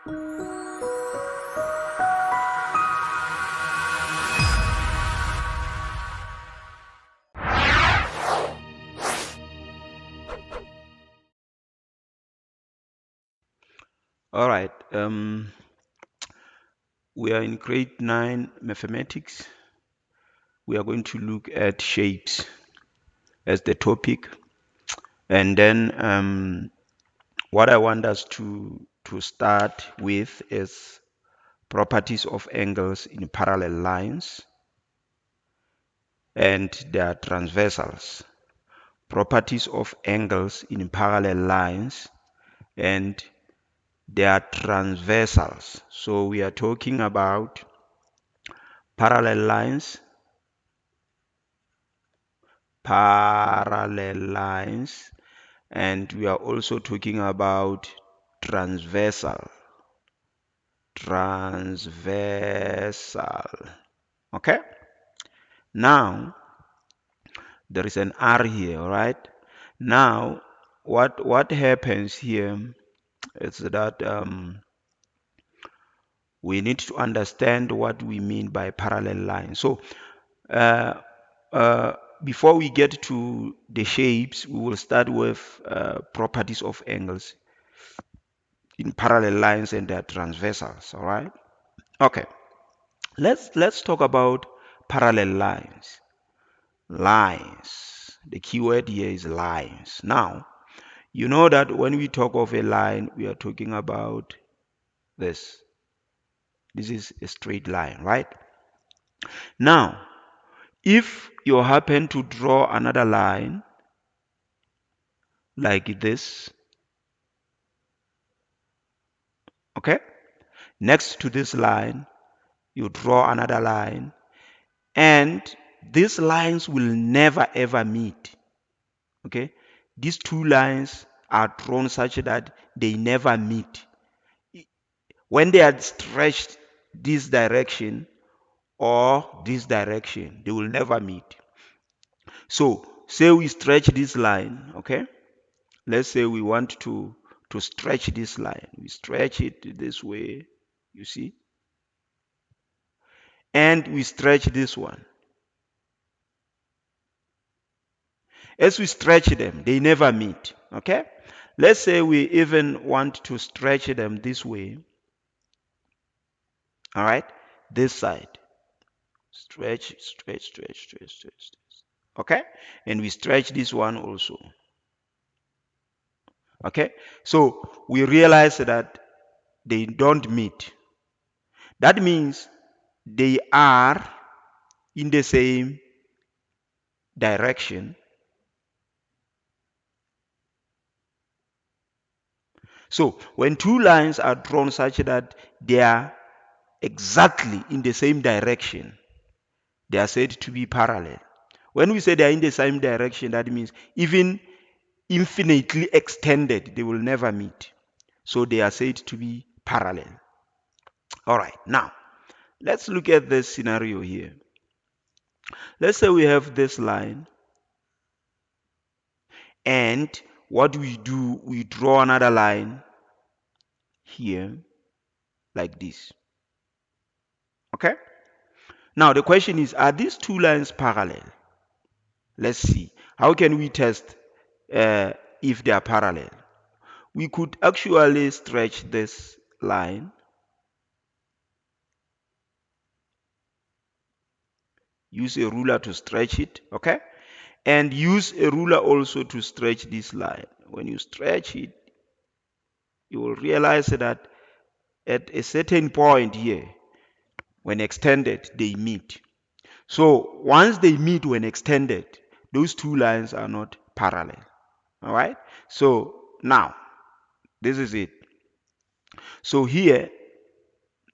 All right. We are in grade 9 mathematics. We are going to look at shapes as the topic. And then what I want us to start with is properties of angles in parallel lines and their transversals. Properties of angles in parallel lines and their transversals. So we are talking about parallel lines, and we are also talking about transversal. Okay, now there is an R here. All right, now what happens here is that we need to understand what we mean by parallel lines. So uh, uh, before we get to the shapes, we will start with properties of angles in parallel lines and their transversals. All right. Okay. Let's talk about parallel lines. Lines. The keyword here is lines. Now, you know that when we talk of a line, we are talking about this. This is a straight line, right? Now, if you happen to draw another line like this, okay? Next to this line, you draw another line, and these lines will never ever meet. Okay, these two lines are drawn such that they never meet. When they are stretched this direction or this direction, they will never meet. So say we stretch this line. Okay, let's say we want to stretch this line. We stretch it this way, you see, and we stretch this one. As we stretch them, they never meet. Okay, let's say we even want to stretch them this way. All right, this side. Stretch, stretch, stretch, stretch, stretch, stretch. Okay, and we stretch this one also. Okay, so we realize that they don't meet. That means they are in the same direction. So when two lines are drawn such that they are exactly in the same direction, they are said to be parallel. When we say they are in the same direction, that means even infinitely extended, they will never meet. So they are said to be parallel. All right, now let's look at this scenario here. Let's say we have this line, and what we do, we draw another line here like this. Okay, now the question is, are these two lines parallel? Let's see. How can we test if they are parallel? We could actually stretch this line. Use a ruler to stretch it, okay? And use a ruler also to stretch this line. When you stretch it, you will realize that at a certain point here, when extended, they meet. So once they meet when extended, those two lines are not parallel. All right? So now, this is it. So here,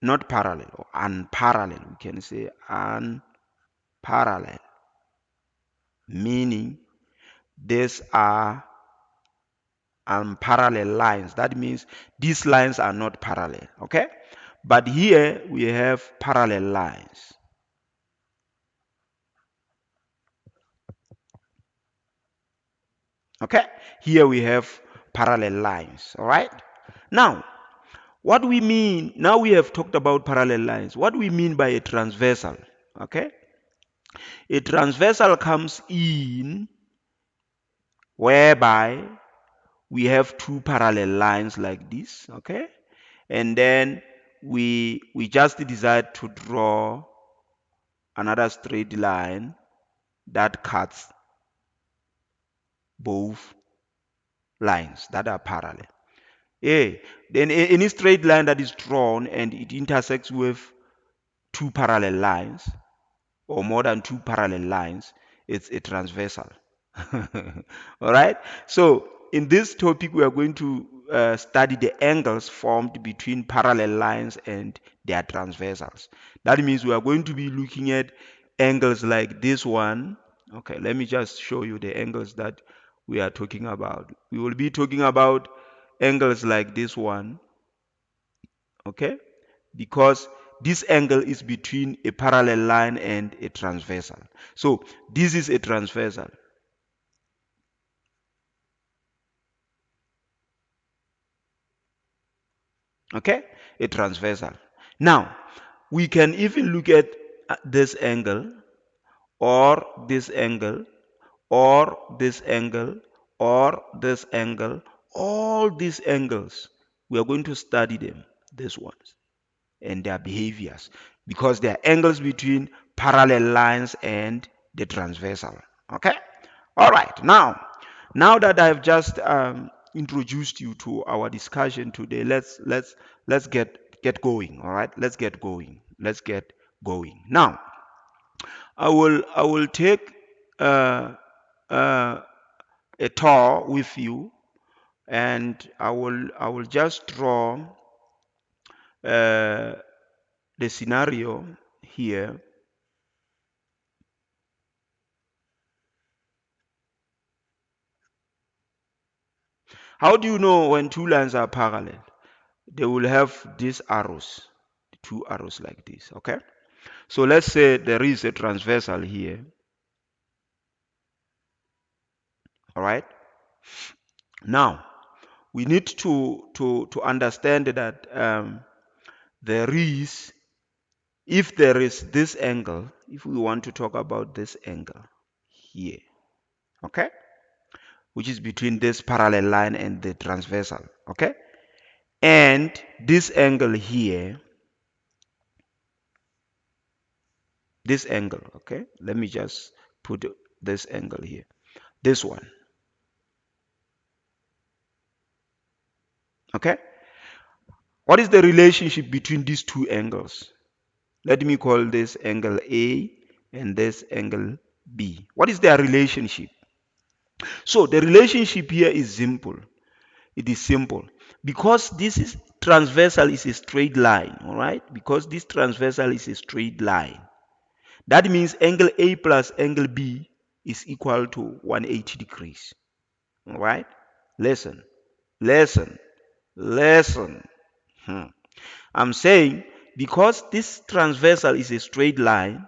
not parallel or unparalleled, we can say unparalleled, meaning these are unparalleled lines. That means these lines are not parallel. Okay? But here we have parallel lines. Okay? Here we have parallel lines. All right? Now, What we mean, now we have talked about parallel lines. What we mean by a transversal, okay? A transversal comes in whereby we have two parallel lines like this, okay? And then we just decide to draw another straight line that cuts both lines that are parallel. Yeah. Then any straight line that is drawn and it intersects with two parallel lines or more than two parallel lines, it's a transversal. All right. So in this topic, we are going to study the angles formed between parallel lines and their transversals. That means we are going to be looking at angles like this one. Okay, let me just show you the angles that we are talking about. We will be talking about angles like this one, okay? Because this angle is between a parallel line and a transversal. So this is a transversal. Okay, a transversal. Now we can even look at this angle or this angle or this angle or this angle. All these angles, we are going to study them, these ones, and their behaviors, because they are angles between parallel lines and the transversal. Okay. All right. Now that I've just introduced you to our discussion today, let's get going. All right. Let's get going. Let's get going. Now, I will take uh, uh, a tour with you, and I will just draw uh, the scenario here. How do you know when two lines are parallel? They will have these arrows, two arrows like this, okay? So let's say there is a transversal here, all right? Now, we need to understand that there is, if there is this angle, if we want to talk about this angle here, okay? Which is between this parallel line and the transversal, okay? And this angle here, this angle, okay? Let me just put this angle here. This one, okay? What is the relationship between these two angles? Let me call this angle A and this angle B. What is their relationship? So the relationship here is simple. It is simple. Because this is transversal is a straight line, all right? Because this transversal is a straight line. That means angle A plus angle B is equal to 180 degrees. All right? Listen, listen, listen. Hmm. I'm saying because this transversal is a straight line,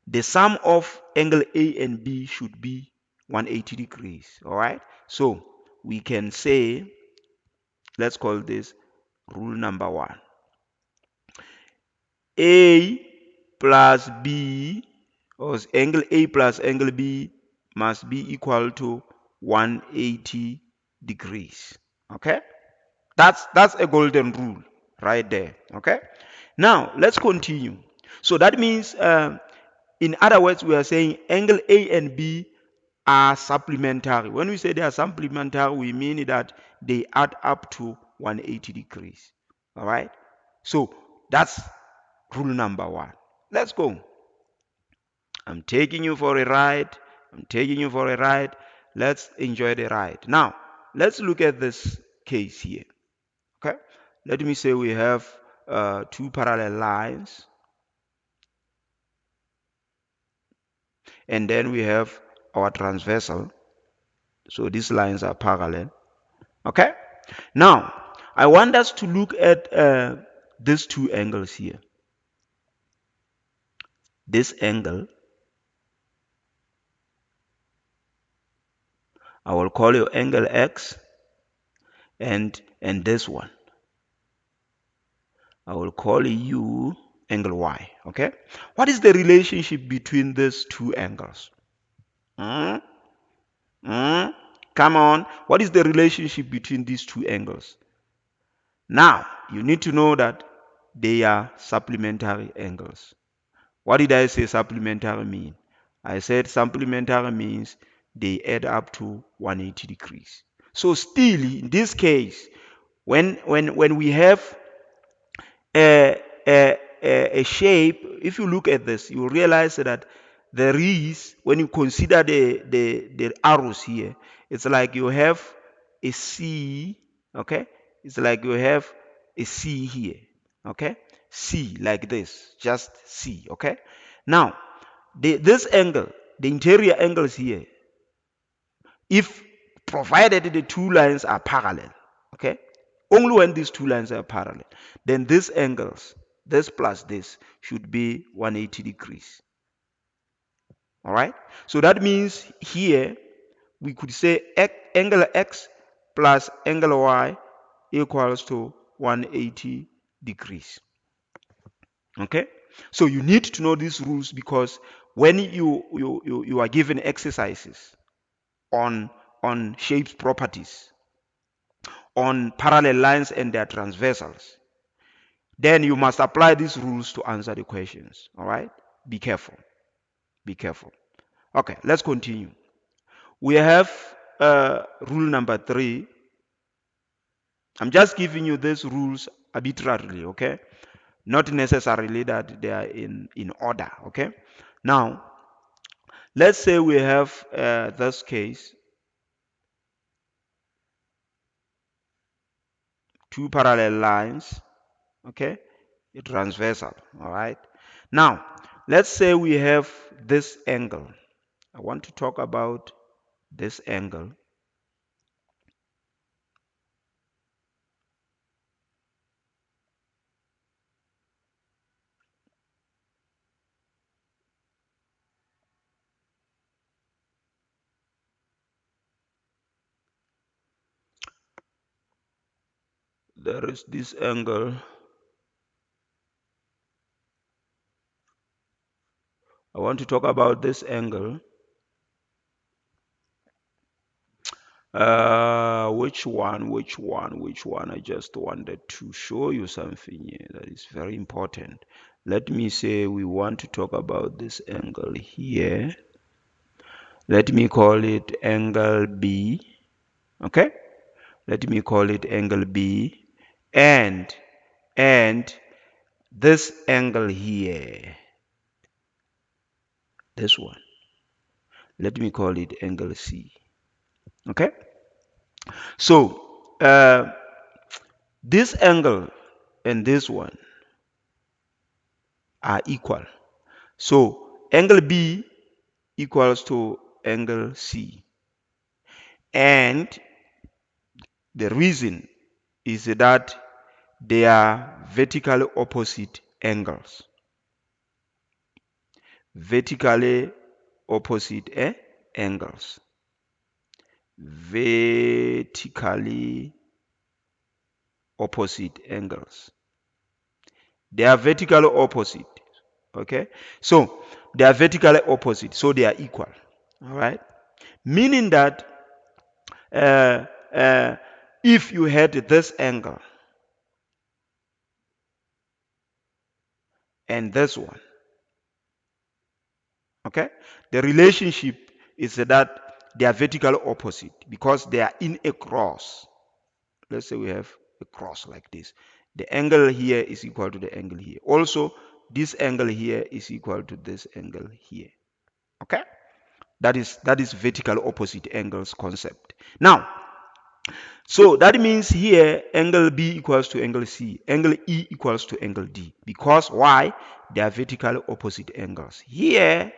the sum of angle A and B should be 180 degrees. All right? So we can say, let's call this rule number one. A plus B, or angle A plus angle B must be equal to 180 degrees. Okay? That's a golden rule right there. Okay? Now let's continue. So that means, in other words, we are saying angle A and B are supplementary. When we say they are supplementary, we mean that they add up to 180 degrees. All right? So that's rule number one. Let's go. I'm taking you for a ride. I'm taking you for a ride. Let's enjoy the ride. Now, let's look at this case here. Okay? Let me say we have two parallel lines, and then we have our transversal. So these lines are parallel. Okay? Now, I want us to look at these two angles here. This angle, I will call it angle X, and this one. I will call U angle Y. Okay. What is the relationship between these two angles? Hmm? Hmm? Come on. What is the relationship between these two angles? Now, you need to know that they are supplementary angles. What did I say supplementary mean? I said supplementary means they add up to 180 degrees. So still, in this case, when we have a, a shape, if you look at this, you realize that there is, when you consider the arrows here, it's like you have a C, okay? It's like you have a C here, okay? C like this, just C, okay? Now, this angle, the interior angles here, if provided the two lines are parallel, okay, only when these two lines are parallel, then these angles, this plus this, should be 180 degrees. All right, so that means here we could say angle x plus angle y equals to 180 degrees. Okay, so you need to know these rules, because when you are given exercises on shapes properties, on parallel lines and their transversals, then you must apply these rules to answer the questions. All right, be careful, be careful. Okay, let's continue. We have rule number 3. I'm just giving you these rules arbitrarily, okay, not necessarily that they are in order. Okay, now let's say we have this case, two parallel lines, okay, a transversal. All right, now let's say we have this angle. I want to talk about this angle. There is this angle. I want to talk about this angle. Which one? Which one? Which one? I just wanted to show you something here that is very important. Let me say we want to talk about this angle here. Let me call it angle B. Okay? Let me call it angle B. And this angle here, this one, let me call it angle C. Okay? So, this angle and this one are equal. So, angle B equals to angle C. And the reason is that they are vertically opposite angles. Vertically opposite angles. Vertically opposite angles. They are vertically opposite. Okay, so they are vertically opposite, so they are equal. All right, meaning that uh, uh, if you had this angle and this one, okay, the relationship is that they are vertically opposite because they are in a cross. Let's say we have a cross like this. The angle here is equal to the angle here. Also, this angle here is equal to this angle here. Okay, that is vertical opposite angles concept. Now, so that means here angle B equals to angle C, angle E equals to angle D, because why? They are vertical opposite angles. Here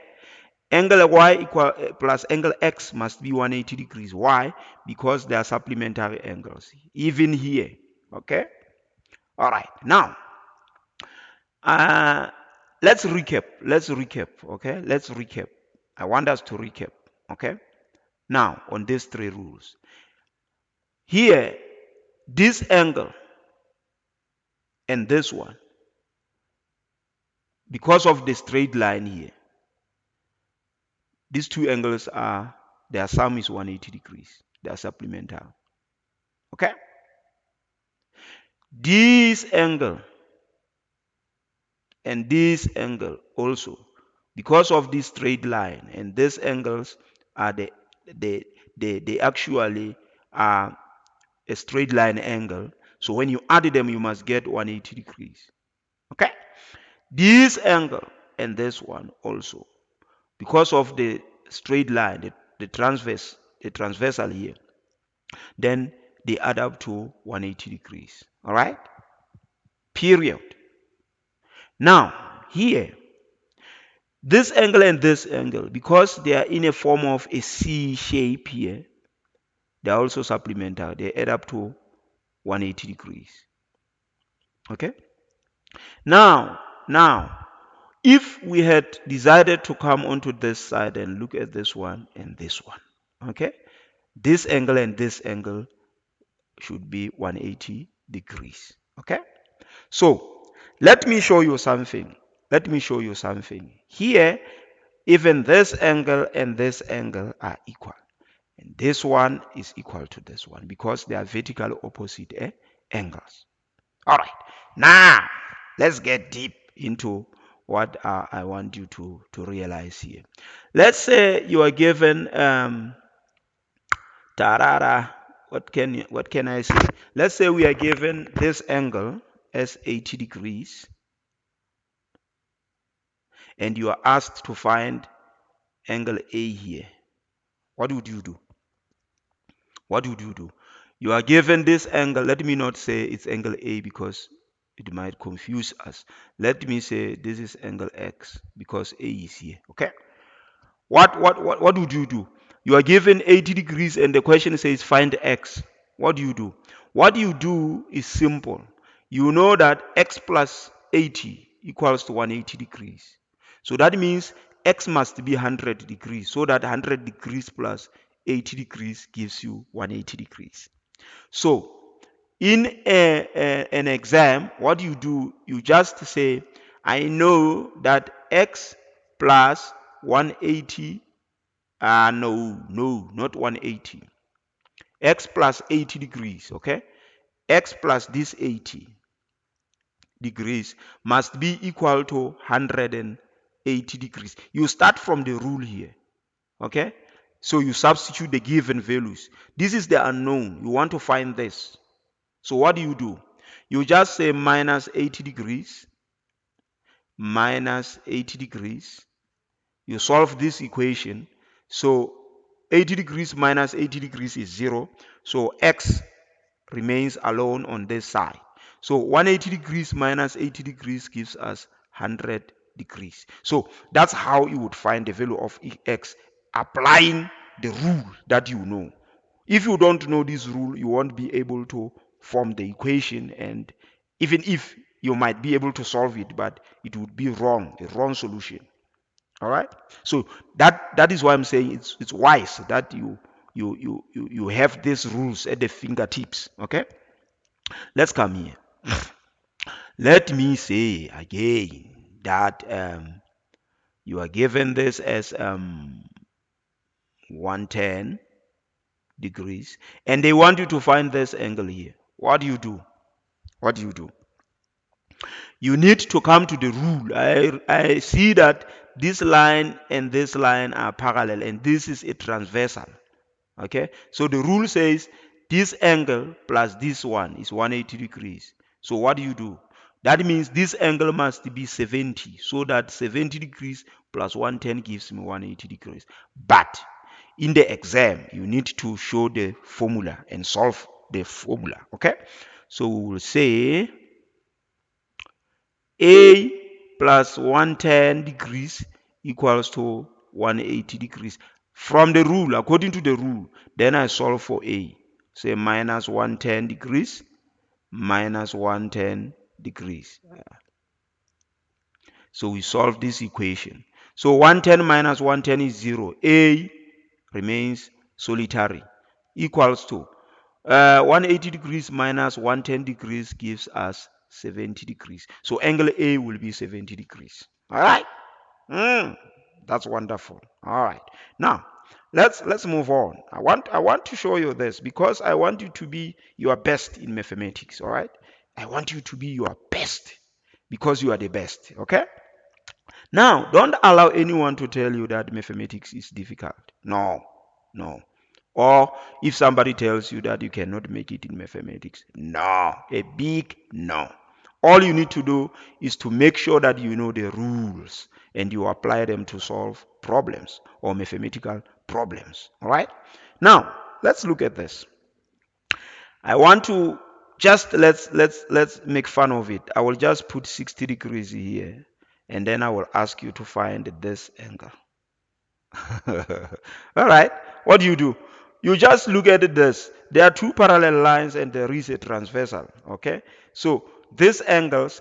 angle Y equal plus angle X must be 180 degrees. Why? Because they are supplementary angles. Even here, okay. All right, now uh, let's recap. Okay, let's recap. I want us to recap. Okay, now on these 3 rules. Here, this angle and this one, because of the straight line here, these two angles are, their sum is 180 degrees. They are supplemental. Okay? This angle and this angle also, because of this straight line, and these angles are they actually are a straight line angle. So when you add them, you must get 180 degrees. Okay? This angle and this one also, because of the straight line, the transversal here, then they add up to 180 degrees. All right? Period. Now, here, this angle and this angle, because they are in a form of a C shape here, they are also supplemental. They add up to 180 degrees. Okay? Now, if we had decided to come onto this side and look at this one and this one, okay? This angle and this angle should be 180 degrees. Okay? So, let me show you something. Let me show you something. Here, even this angle and this angle are equal. And this one is equal to this one because they are vertical opposite angles. All right. Now, let's get deep into what I want you to realize here. Let's say you are given tarara. What can I say? Let's say we are given this angle as 80 degrees, and you are asked to find angle A here. What would you do? What would you do? You are given this angle. Let me not say it's angle A because it might confuse us. Let me say this is angle X because A is here. Okay? What would you do? You are given 80 degrees and the question says find X. What do you do? What you do is simple. You know that X plus 80 equals to 180 degrees. So that means X must be 100 degrees. So that 100 degrees plus 80 degrees gives you 180 degrees. So in an exam, what you do, you just say, I know that X plus 180, no, not 180. X plus 80 degrees, okay? X plus this 80 degrees must be equal to 180 degrees. You start from the rule here, okay? So you substitute the given values. This is the unknown. You want to find this. So what do? You just say minus 80 degrees, minus 80 degrees. You solve this equation. So 80 degrees minus 80 degrees is 0. So X remains alone on this side. So 180 degrees minus 80 degrees gives us 100 degrees. So that's how you would find the value of X, applying the rule that you know. If you don't know this rule, you won't be able to form the equation, and even if you might be able to solve it, but it would be wrong, a wrong solution. All right? So that is why I'm saying it's wise that you have these rules at the fingertips. Okay? Let's come here. Let me say again that you are given this as 110 degrees, and they want you to find this angle here. What do you do? What do you do? You need to come to the rule. I see that this line and this line are parallel, and this is a transversal. Okay, so the rule says this angle plus this one is 180 degrees. So what do? That means this angle must be 70, so that 70 degrees plus 110 gives me 180 degrees. But in the exam, you need to show the formula and solve the formula. Okay, so we will say A plus 110 degrees equals to 180 degrees. From the rule, according to the rule, then I solve for A. Say minus 110 degrees, minus 110 degrees. So we solve this equation. So 110 minus 110 is 0. A remains solitary, equals to 180 degrees minus 110 degrees gives us 70 degrees. So angle A will be 70 degrees. All right. That's wonderful. All right. Now, let's move on. I want to show you this because I want you to be your best in mathematics. All right. I want you to be your best because you are the best. Okay. Now, don't allow anyone to tell you that mathematics is difficult. No, no. Or if somebody tells you that you cannot make it in mathematics, no, a big no. All you need to do is to make sure that you know the rules and you apply them to solve problems or mathematical problems. All right? Now, let's look at this. I want to just let's make fun of it. I will just put 60 degrees here and then I will ask you to find this angle. All right. What do? You just look at this. There are two parallel lines and there is a transversal. Okay. So these angles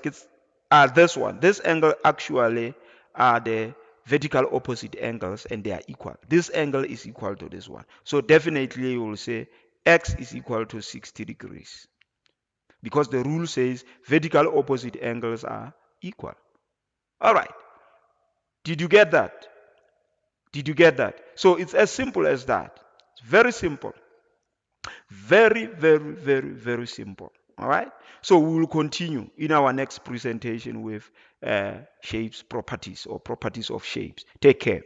are this one. This angle actually are the vertical opposite angles and they are equal. This angle is equal to this one. So definitely you will say x is equal to 60 degrees because the rule says vertical opposite angles are equal. All right. Did you get that? Did you get that? So it's as simple as that. It's very simple. Very, very, very, very simple. All right. So we will continue in our next presentation with shapes properties or properties of shapes. Take care.